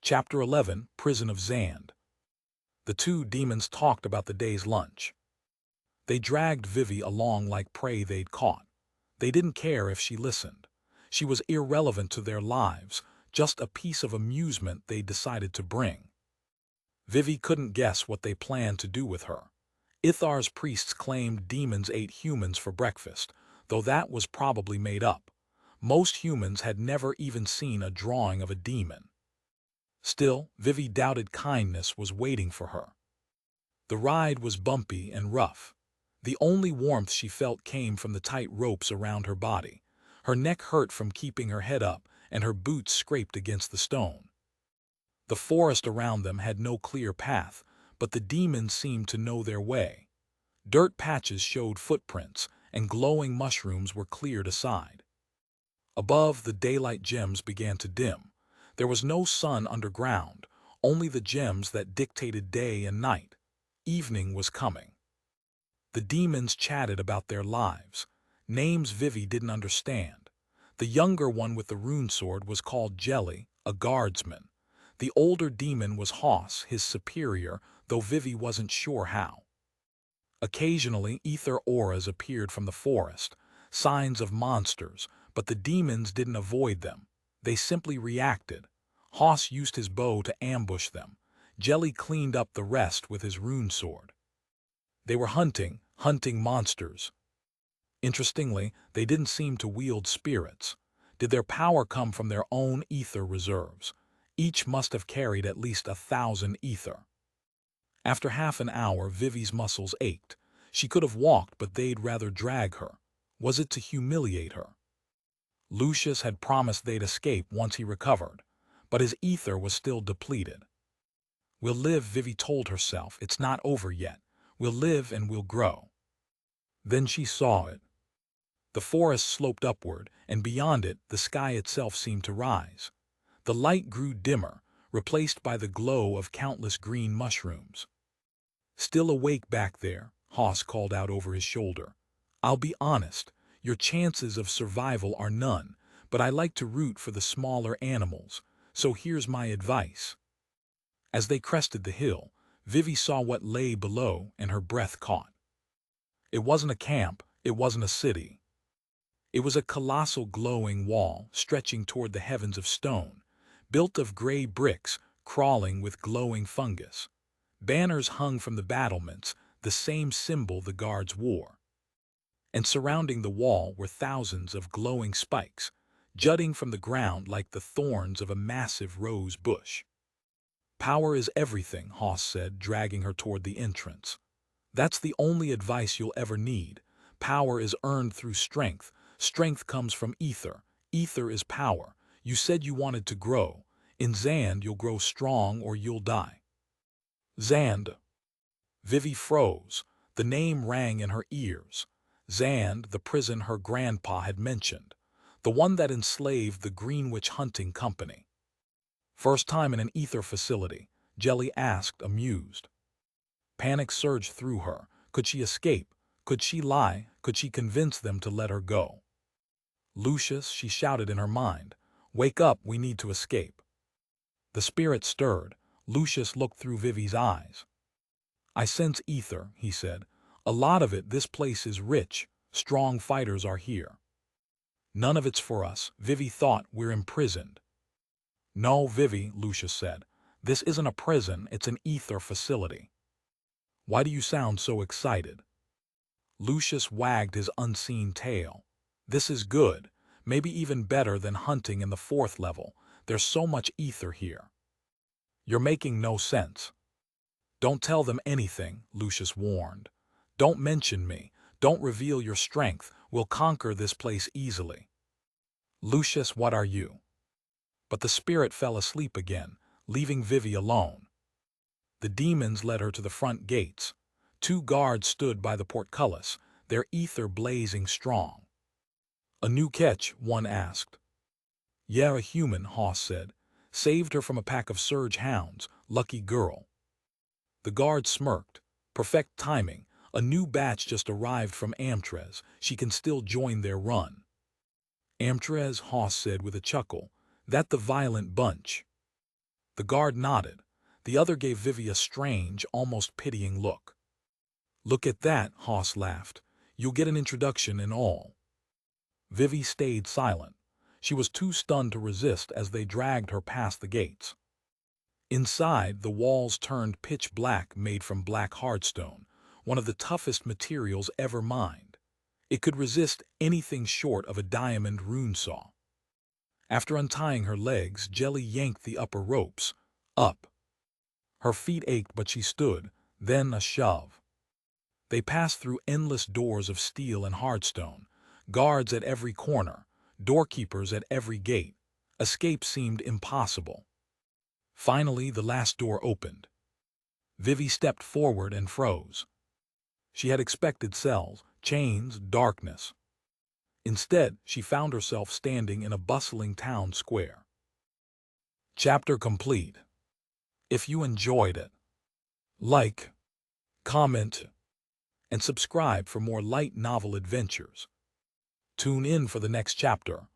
Chapter 11, Prison of Zand. The two demons talked about the day's lunch. They dragged Vivi along like prey they'd caught. They didn't care if she listened. She was irrelevant to their lives, just a piece of amusement they decided to bring. Vivi couldn't guess what they planned to do with her. Ithar's priests claimed demons ate humans for breakfast, though that was probably made up. Most humans had never even seen a drawing of a demon. Still, Vivi doubted kindness was waiting for her. The ride was bumpy and rough. The only warmth she felt came from the tight ropes around her body. Her neck hurt from keeping her head up, and her boots scraped against the stone. The forest around them had no clear path, but the demons seemed to know their way. Dirt patches showed footprints, and glowing mushrooms were cleared aside. Above, the daylight gems began to dim. There was no sun underground, only the gems that dictated day and night. Evening was coming. The demons chatted about their lives. Names Vivi didn't understand. The younger one with the rune sword was called Jelly, a guardsman. The older demon was Hoss, his superior, though Vivi wasn't sure how. Occasionally, ether auras appeared from the forest, signs of monsters, but the demons didn't avoid them. They simply reacted. Hoss used his bow to ambush them. Jelly cleaned up the rest with his rune sword. They were hunting monsters. Interestingly, they didn't seem to wield spirits. Did their power come from their own ether reserves? Each must have carried at least 1,000 ether. After half an hour, Vivi's muscles ached. She could have walked, but they'd rather drag her. Was it to humiliate her? Lucius had promised they'd escape once he recovered, but his ether was still depleted. "We'll live," Vivi told herself. "It's not over yet. We'll live and we'll grow." Then she saw it. The forest sloped upward, and beyond it, the sky itself seemed to rise. The light grew dimmer, replaced by the glow of countless green mushrooms. "Still awake back there?" Hoss called out over his shoulder. "I'll be honest, your chances of survival are none, but I like to root for the smaller animals, so here's my advice." As they crested the hill, Vivi saw what lay below, and her breath caught. It wasn't a camp, it wasn't a city. It was a colossal glowing wall stretching toward the heavens of stone, built of gray bricks crawling with glowing fungus. Banners hung from the battlements, the same symbol the guards wore. And surrounding the wall were thousands of glowing spikes, jutting from the ground like the thorns of a massive rose bush. "Power is everything," Hoss said, dragging her toward the entrance. "That's the only advice you'll ever need. Power is earned through strength. Strength comes from ether. Ether is power. You said you wanted to grow. In Zand, you'll grow strong or you'll die." Zand. Vivi froze. The name rang in her ears. Zand, the prison her grandpa had mentioned. The one that enslaved the Greenwich Hunting Company. "First time in an ether facility," Jelly asked, amused. Panic surged through her. Could she escape? Could she lie? Could she convince them to let her go? "Lucius," she shouted in her mind. "Wake up, we need to escape." The spirit stirred. Lucius looked through Vivi's eyes. "I sense ether," he said. "A lot of it. This place is rich. Strong fighters are here." "None of it's for us," Vivi thought. "We're imprisoned." "No, Vivi," Lucius said. "This isn't a prison, it's an ether facility." "Why do you sound so excited?" Lucius wagged his unseen tail. "This is good. Maybe even better than hunting in the 4th level. There's so much ether here." "You're making no sense." "Don't tell them anything," Lucius warned. "Don't mention me. Don't reveal your strength. We'll conquer this place easily." "Lucius, what are you?" But the spirit fell asleep again, leaving Vivi alone. The demons led her to the front gates. 2 guards stood by the portcullis, their ether blazing strong. "A new catch?" one asked. "Yeah, a human," Hoss said. "Saved her from a pack of surge hounds. Lucky girl." The guard smirked. "Perfect timing. A new batch just arrived from Amtres. She can still join their run." "Amtres," Hoss said with a chuckle. "That the violent bunch?" The guard nodded. The other gave Vivi a strange, almost pitying look. "Look at that," Hoss laughed. "You'll get an introduction and all." Vivi stayed silent. She was too stunned to resist as they dragged her past the gates. Inside, the walls turned pitch black, made from black hardstone, one of the toughest materials ever mined. It could resist anything short of a diamond rune saw. After untying her legs, Jelly yanked the upper ropes. Up. Her feet ached, but she stood, then a shove. They passed through endless doors of steel and hardstone, guards at every corner, doorkeepers at every gate. Escape seemed impossible. Finally, the last door opened. Vivi stepped forward and froze. She had expected cells, chains, darkness. Instead, she found herself standing in a bustling town square. Chapter complete. If you enjoyed it, like, comment, and subscribe for more light novel adventures. Tune in for the next chapter,